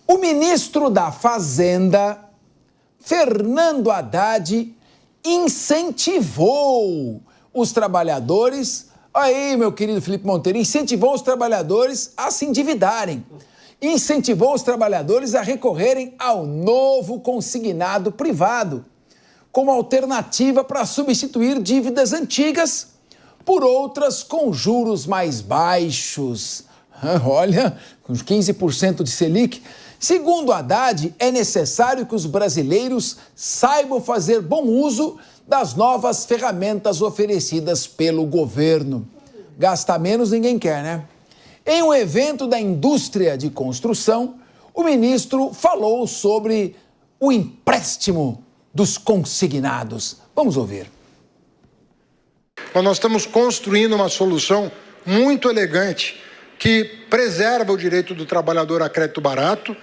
O ministro da Fazenda, Fernando Haddad, incentivou os trabalhadores, aí, meu querido Felipe Monteiro, incentivou os trabalhadores a se endividarem. Incentivou os trabalhadores a recorrerem ao novo consignado privado, como alternativa para substituir dívidas antigas por outras com juros mais baixos. Olha, com 15% de Selic. Segundo Haddad, é necessário que os brasileiros saibam fazer bom uso das novas ferramentas oferecidas pelo governo. Gastar menos ninguém quer, né? Em um evento da indústria de construção, o ministro falou sobre o empréstimo dos consignados. Vamos ouvir. Nós estamos construindo uma solução muito elegante que preserva o direito do trabalhador a crédito barato,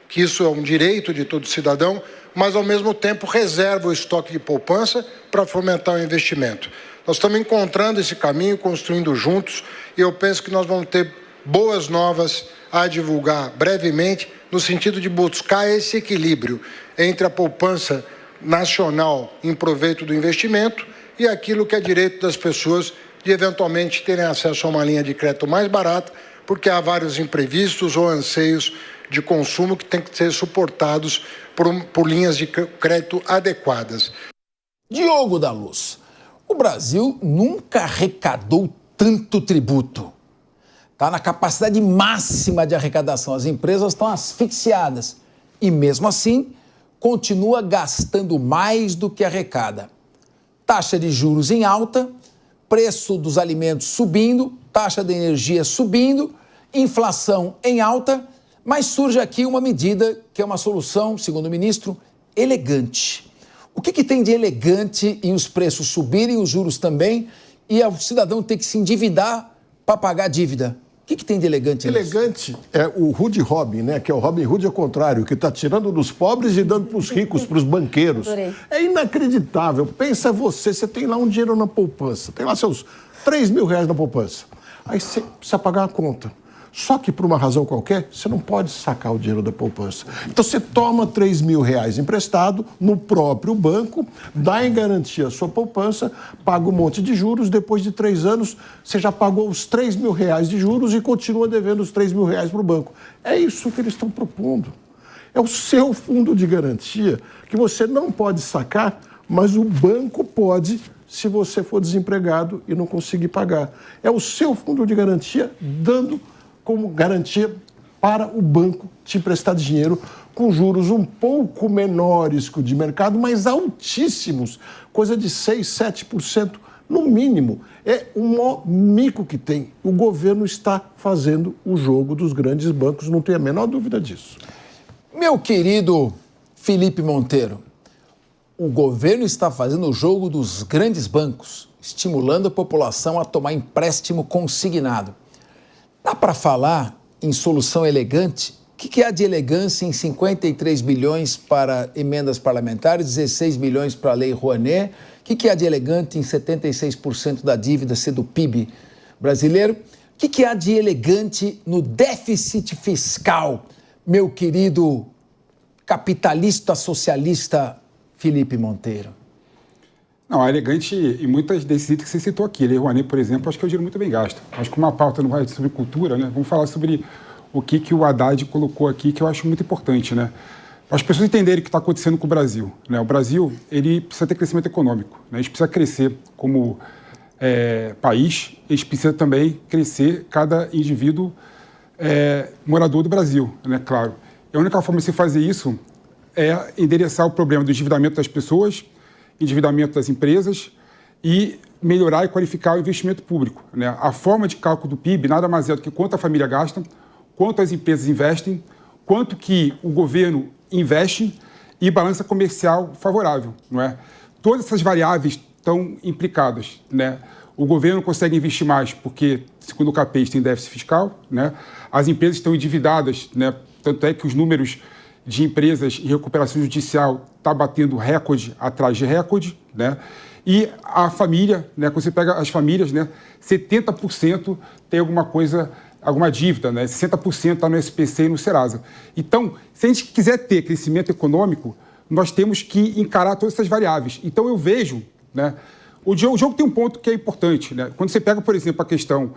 que isso é um direito de todo cidadão, mas ao mesmo tempo reserva o estoque de poupança para fomentar o investimento. Nós estamos encontrando esse caminho, construindo juntos, e eu penso que nós vamos ter boas novas a divulgar brevemente, no sentido de buscar esse equilíbrio entre a poupança nacional em proveito do investimento e aquilo que é direito das pessoas de eventualmente terem acesso a uma linha de crédito mais barata, porque há vários imprevistos ou anseios de consumo que têm que ser suportados por linhas de crédito adequadas. Diogo da Luz, o Brasil nunca arrecadou tanto tributo. Está na capacidade máxima de arrecadação. As empresas estão asfixiadas e, mesmo assim, continua gastando mais do que arrecada. Taxa de juros em alta, preço dos alimentos subindo, taxa de energia subindo, inflação em alta, mas surge aqui uma medida que é uma solução, segundo o ministro, elegante. O que tem de elegante em os preços subirem, os juros também, e o cidadão ter que se endividar para pagar a dívida? O que tem de elegante nisso? Elegante é o Hood Robin, né? Que é o Robin Hood ao contrário, que está tirando dos pobres e dando para os ricos, para os banqueiros. Adorei. É inacreditável. Pensa você tem lá um dinheiro na poupança, tem lá seus 3 mil reais na poupança. Aí você precisa pagar a conta. Só que, por uma razão qualquer, você não pode sacar o dinheiro da poupança. Então, você toma 3 mil reais emprestado no próprio banco, dá em garantia a sua poupança, paga um monte de juros, depois de 3 anos, você já pagou os 3 mil reais de juros e continua devendo os 3 mil reais para o banco. É isso que eles estão propondo. É o seu fundo de garantia que você não pode sacar, mas o banco pode, se você for desempregado e não conseguir pagar. É o seu fundo de garantia dando como garantia para o banco te emprestar dinheiro com juros um pouco menores que o de mercado, mas altíssimos, coisa de 6%, 7% no mínimo. É o maior mico que tem. O governo está fazendo o jogo dos grandes bancos, não tenho a menor dúvida disso. Meu querido Felipe Monteiro, o governo está fazendo o jogo dos grandes bancos, estimulando a população a tomar empréstimo consignado. Dá para falar em solução elegante? O que há de elegância em 53 bilhões para emendas parlamentares, 16 bilhões para a Lei Rouanet? O que há de elegante em 76% da dívida ser do PIB brasileiro? O que há de elegante no déficit fiscal, meu querido capitalista socialista Felipe Monteiro? Não, é elegante em muitas desses itens que você citou aqui. Lei Rouanet, por exemplo, acho que é um dinheiro muito bem gasto. Acho que uma pauta não vai sobre cultura, né? Vamos falar sobre o que o Haddad colocou aqui, que eu acho muito importante, né? As pessoas entenderem o que está acontecendo com o Brasil, né? O Brasil, ele precisa ter crescimento econômico, né? A gente precisa crescer como país, a gente precisa também crescer cada indivíduo morador do Brasil, né? Claro. E a única forma de se fazer isso é endereçar o problema do endividamento das pessoas, endividamento das empresas e melhorar e qualificar o investimento público, né? A forma de cálculo do PIB nada mais é do que quanto a família gasta, quanto as empresas investem, quanto que o governo investe e balança comercial favorável, não é? Todas essas variáveis estão implicadas, né? O governo consegue investir mais porque, segundo o CAPES, tem déficit fiscal, né? As empresas estão endividadas, né? Tanto é que os números de empresas em recuperação judicial está batendo recorde atrás de recorde, né? E a família, né? Quando você pega as famílias, né? 70% tem alguma coisa alguma dívida, né? 60% está no SPC e no Serasa. Então, se a gente quiser ter crescimento econômico, nós temos que encarar todas essas variáveis. Então, eu vejo, né, o jogo tem um ponto que é importante, né? Quando você pega, por exemplo, a questão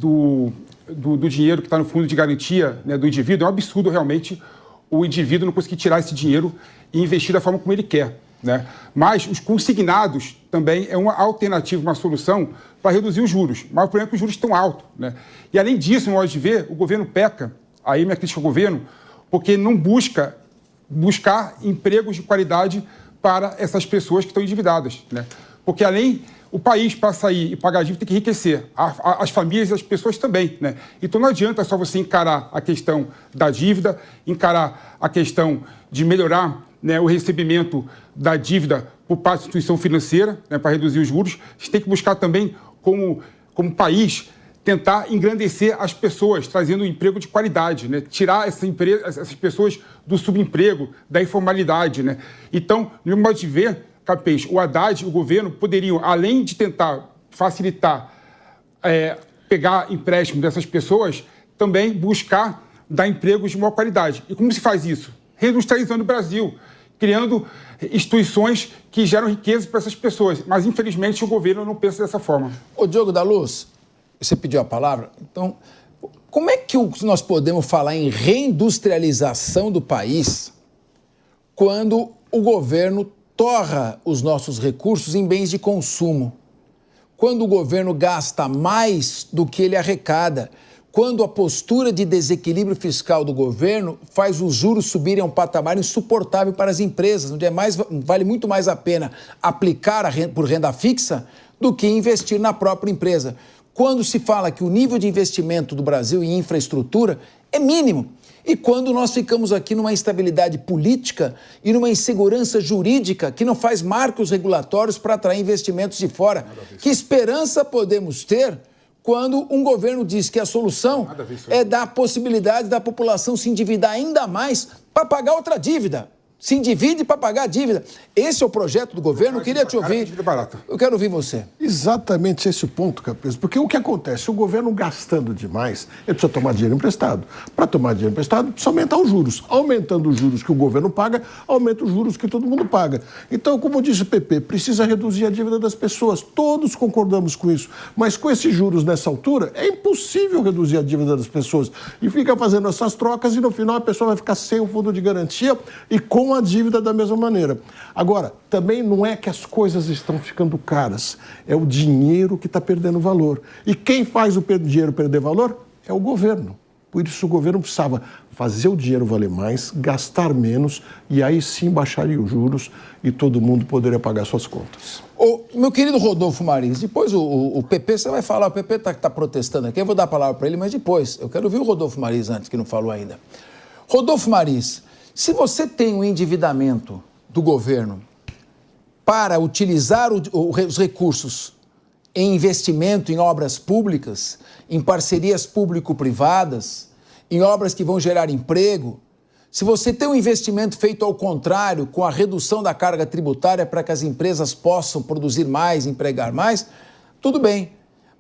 do dinheiro que está no fundo de garantia, né, do indivíduo, é um absurdo realmente o indivíduo não conseguir tirar esse dinheiro e investir da forma como ele quer, né? Mas os consignados também é uma alternativa, uma solução para reduzir os juros. Mas o problema é que os juros estão altos, né? E além disso, no modo de ver, o governo peca, aí minha crítica ao governo, porque não buscar empregos de qualidade para essas pessoas que estão endividadas, né? Porque além o país, para sair e pagar a dívida, tem que enriquecer. As famílias e as pessoas também, né? Então não adianta só você encarar a questão da dívida, encarar a questão de melhorar, né, o recebimento da dívida por parte da instituição financeira, né, para reduzir os juros. A gente tem que buscar também, como país, tentar engrandecer as pessoas, trazendo um emprego de qualidade, né? Tirar essas pessoas do subemprego, da informalidade, né? Então, no meu modo de ver, Capês, o Haddad e o governo poderiam, além de tentar facilitar, pegar empréstimo dessas pessoas, também buscar dar empregos de maior qualidade. E como se faz isso? Reindustrializando o Brasil, criando instituições que geram riqueza para essas pessoas. Mas, infelizmente, o governo não pensa dessa forma. Ô, Diogo da Luz, você pediu a palavra? Então, como é que nós podemos falar em reindustrialização do país quando o governo torra os nossos recursos em bens de consumo? Quando o governo gasta mais do que ele arrecada? Quando a postura de desequilíbrio fiscal do governo faz os juros subirem a um patamar insuportável para as empresas, onde vale muito mais a pena aplicar por renda fixa do que investir na própria empresa. Quando se fala que o nível de investimento do Brasil em infraestrutura é mínimo. E quando nós ficamos aqui numa instabilidade política e numa insegurança jurídica que não faz marcos regulatórios para atrair investimentos de fora. Que esperança podemos ter quando um governo diz que a solução é dar a possibilidade da população se endividar ainda mais para pagar outra dívida? Se endivide para pagar a dívida. Esse é o projeto do governo. Eu queria te ouvir. Eu quero ouvir você. Exatamente esse ponto, Capês. Porque o que acontece? O governo gastando demais, ele precisa tomar dinheiro emprestado. Para tomar dinheiro emprestado, precisa aumentar os juros. Aumentando os juros que o governo paga, aumenta os juros que todo mundo paga. Então, como disse o PP, precisa reduzir a dívida das pessoas. Todos concordamos com isso. Mas com esses juros nessa altura, é impossível reduzir a dívida das pessoas. E fica fazendo essas trocas e no final a pessoa vai ficar sem o fundo de garantia e com a dívida da mesma maneira. Agora, também não é que as coisas estão ficando caras, é o dinheiro que está perdendo valor. E quem faz o dinheiro perder valor é o governo. Por isso o governo precisava fazer o dinheiro valer mais, gastar menos, e aí sim baixaria os juros e todo mundo poderia pagar suas contas. Ô, meu querido Rodolfo Marins, depois o PP, você vai falar, o PP está protestando aqui, eu vou dar a palavra para ele, mas depois, eu quero ouvir o Rodolfo Marins antes, que não falou ainda. Rodolfo Marins, se você tem um endividamento do governo para utilizar os recursos em investimento em obras públicas, em parcerias público-privadas, em obras que vão gerar emprego, se você tem um investimento feito ao contrário, com a redução da carga tributária para que as empresas possam produzir mais, empregar mais, tudo bem.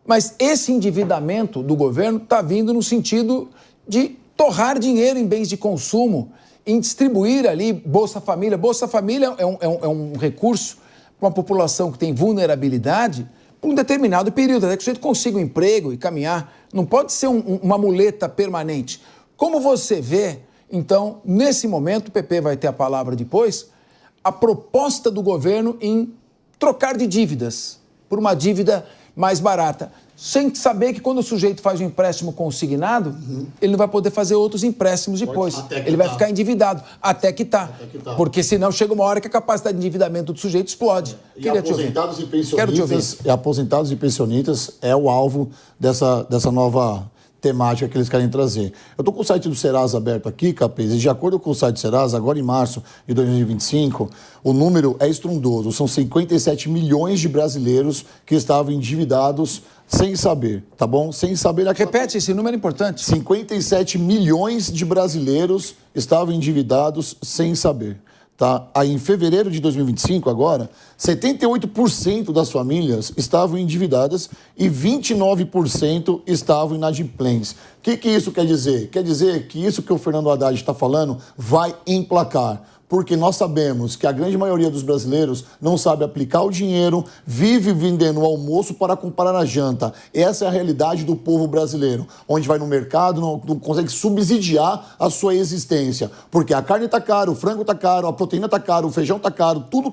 Mas esse endividamento do governo está vindo no sentido de torrar dinheiro em bens de consumo, em distribuir ali Bolsa Família. Bolsa Família é um recurso para uma população que tem vulnerabilidade por um determinado período, até que o sujeito consiga um emprego e caminhar. Não pode ser uma muleta permanente. Como você vê, então, nesse momento, o PP vai ter a palavra depois, a proposta do governo em trocar de dívidas por uma dívida mais barata, sem saber que quando o sujeito faz um empréstimo consignado, ele não vai poder fazer outros empréstimos depois. Ele vai ficar endividado, até que tá. Porque senão chega uma hora que a capacidade de endividamento do sujeito explode. E aposentados e pensionistas é o alvo dessa nova temática que eles querem trazer. Eu estou com o site do Serasa aberto aqui, Capês, e de acordo com o site do Serasa, agora em março de 2025, o número é estrondoso. São 57 milhões de brasileiros que estavam endividados sem saber, tá bom? Sem saber... Repete, esse número é importante. 57 milhões de brasileiros estavam endividados sem saber. tá? Aí, em fevereiro de 2025, agora, 78% das famílias estavam endividadas e 29% estavam inadimplentes. O que isso quer dizer? Quer dizer que isso que o Fernando Haddad está falando vai emplacar. Porque nós sabemos que a grande maioria dos brasileiros não sabe aplicar o dinheiro, vive vendendo o almoço para comprar a janta. Essa é a realidade do povo brasileiro, onde vai no mercado, não consegue subsidiar a sua existência. Porque a carne está cara, o frango está caro, a proteína está caro, o feijão está caro, tudo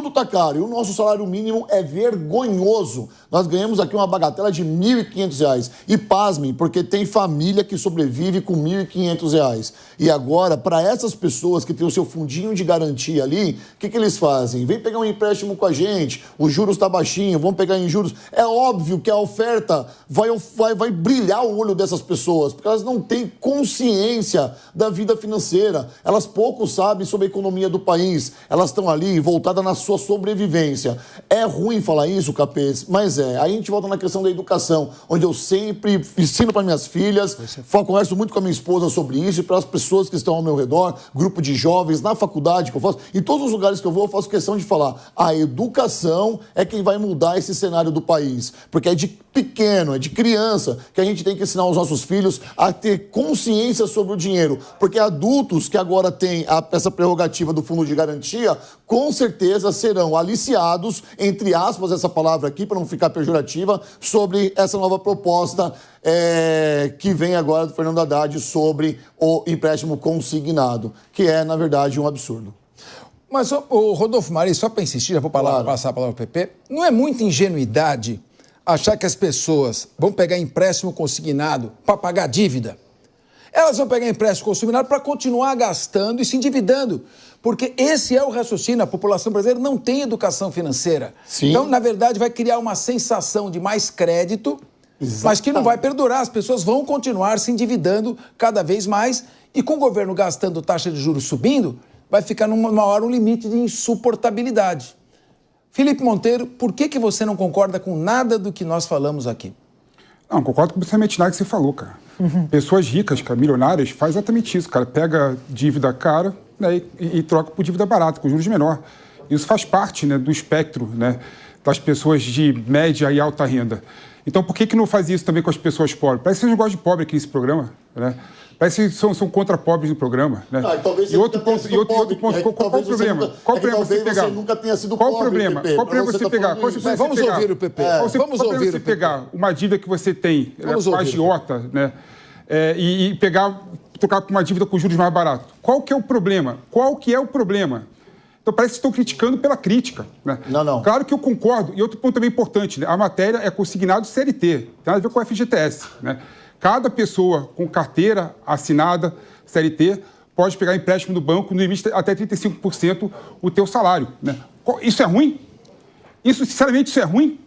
tá caro. E o nosso salário mínimo é vergonhoso. Nós ganhamos aqui uma bagatela de R$ 1.500. E pasmem, porque tem família que sobrevive com R$ 1.500. E agora, para essas pessoas que têm o seu fundinho de garantia ali, o que eles fazem? Vem pegar um empréstimo com a gente, os juros está baixinho, vamos pegar em juros. É óbvio que a oferta vai brilhar o olho dessas pessoas, porque elas não têm consciência da vida financeira. Elas pouco sabem sobre a economia do país. Elas estão ali voltadas na sua sobrevivência. É ruim falar isso, Capês, mas é. Aí a gente volta na questão da educação, onde eu sempre ensino para minhas filhas, converso muito com a minha esposa sobre isso e para as pessoas que estão ao meu redor, grupo de jovens, na faculdade que eu faço, em todos os lugares que eu vou, eu faço questão de falar, a educação é quem vai mudar esse cenário do país, porque é de pequeno, é de criança que a gente tem que ensinar os nossos filhos a ter consciência sobre o dinheiro, porque adultos que agora têm essa prerrogativa do fundo de garantia, com certeza serão aliciados, entre aspas, essa palavra aqui, para não ficar pejorativa, sobre essa nova proposta que vem agora do Fernando Haddad sobre o empréstimo consignado, que é, na verdade, um absurdo. Mas, o Rodolfo Maria, só para insistir, já vou passar a palavra ao PP, não é muita ingenuidade achar que as pessoas vão pegar empréstimo consignado para pagar dívida? Elas vão pegar empréstimo consignado para continuar gastando e se endividando. Porque esse é o raciocínio, a população brasileira não tem educação financeira. Sim. Então, na verdade, vai criar uma sensação de mais crédito, mas que não vai perdurar. As pessoas vão continuar se endividando cada vez mais e com o governo gastando taxa de juros subindo, vai ficar numa hora um limite de insuportabilidade. Felipe Monteiro, por que você não concorda com nada do que nós falamos aqui? Não, concordo com absolutamente nada que você falou, cara. Pessoas ricas, cara, milionárias, fazem exatamente isso, cara. Pega dívida cara, né, e troca por dívida barata, com juros menor. Isso faz parte, né, do espectro, né, das pessoas de média e alta renda. Então, por que não faz isso também com as pessoas pobres? Parece que vocês não gostam de pobre aqui nesse programa, né? Parece que são contra pobres no programa, né? E outro ponto, qual o problema? Qual o problema você pegar? Você nunca tenha sido qual pobre, problema? PP, Qual o problema você pegar? Vamos ouvir o PP. Vamos ouvir você pegar uma dívida que você tem, com a agiota, né? E trocar por uma dívida com juros mais baratos. Qual que é o problema? Qual que é o problema? Então parece que estão criticando pela crítica, né? Não. Claro que eu concordo. E outro ponto também importante, né? A matéria é consignado CLT, tem nada a ver com o FGTS, né? Cada pessoa com carteira assinada CLT pode pegar empréstimo do banco no limite até 35% o teu salário, né? Isso é ruim? Sinceramente, isso é ruim?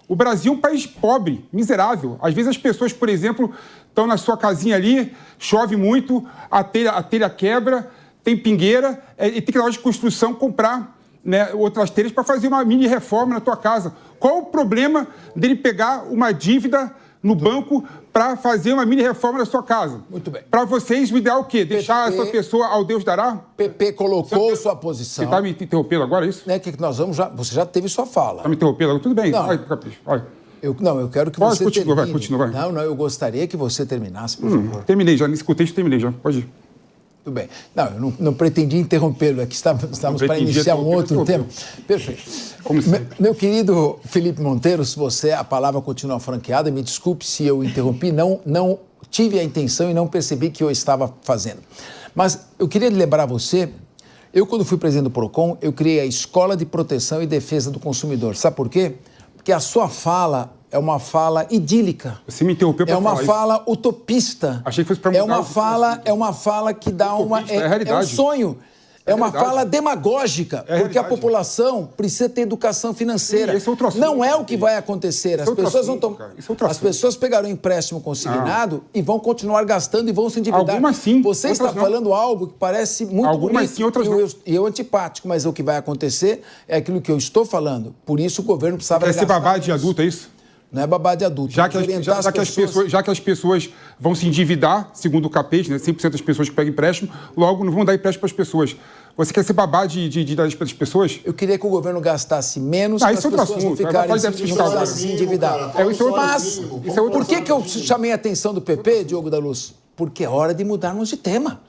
O Brasil é um país pobre, miserável. Às vezes as pessoas, por exemplo, estão na sua casinha ali, chove muito, a telha quebra, tem pingueira, e tem que ir na loja de construção comprar, né, outras telhas para fazer uma mini reforma na tua casa. Qual o problema dele pegar uma dívida no banco para fazer uma mini reforma na sua casa? Muito bem. Para vocês, o ideal é o quê? Deixar essa pessoa ao Deus dará? PP colocou sua posição. Você está me interrompendo agora, é isso? Que nós vamos já. Você já teve sua fala. Está me interrompendo? Tudo bem. Não. Vai, Capricho. Vai. Eu quero que você termine. Continua. Não, eu gostaria que você terminasse, por favor. Terminei já, nesse contexto terminei já. Pode ir. Tudo bem. Não, eu não pretendi interrompê-lo, é que estávamos para iniciar um outro tema. Perfeito. Como sempre. Meu querido Felipe Monteiro, se a palavra continua franqueada, me desculpe se eu interrompi, não tive a intenção e não percebi que eu estava fazendo. Mas eu queria lembrar você, quando fui presidente do PROCON, eu criei a Escola de Proteção e Defesa do Consumidor. Sabe por quê? Porque a sua fala é uma fala idílica. Você me interrompeu para falar isso. É uma fala utopista. Achei que fosse para mudar. É uma fala que dá é um sonho. É uma fala demagógica, porque a população precisa ter educação financeira. Esse é outro assunto, não é o que vai acontecer. As pessoas pegarão empréstimo consignado e vão continuar gastando e vão se endividar. Algumas sim. Você está falando algo que parece muito bonito e eu antipático, mas o que vai acontecer é aquilo que eu estou falando. Por isso o governo precisava gastar. Quer ser babá de adulto, é isso? Não é babá de adulto. Já que as pessoas vão se endividar, segundo o CAPES, né, 100% das pessoas que pegam empréstimo, logo não vão dar empréstimo para as pessoas. Você quer ser babá das pessoas? Eu queria que o governo gastasse menos para as isso é outro pessoas não assunto. ficarem Se endividadas. Mas Por que eu chamei a atenção do PP, Diogo da Luz? Porque é hora de mudarmos de tema.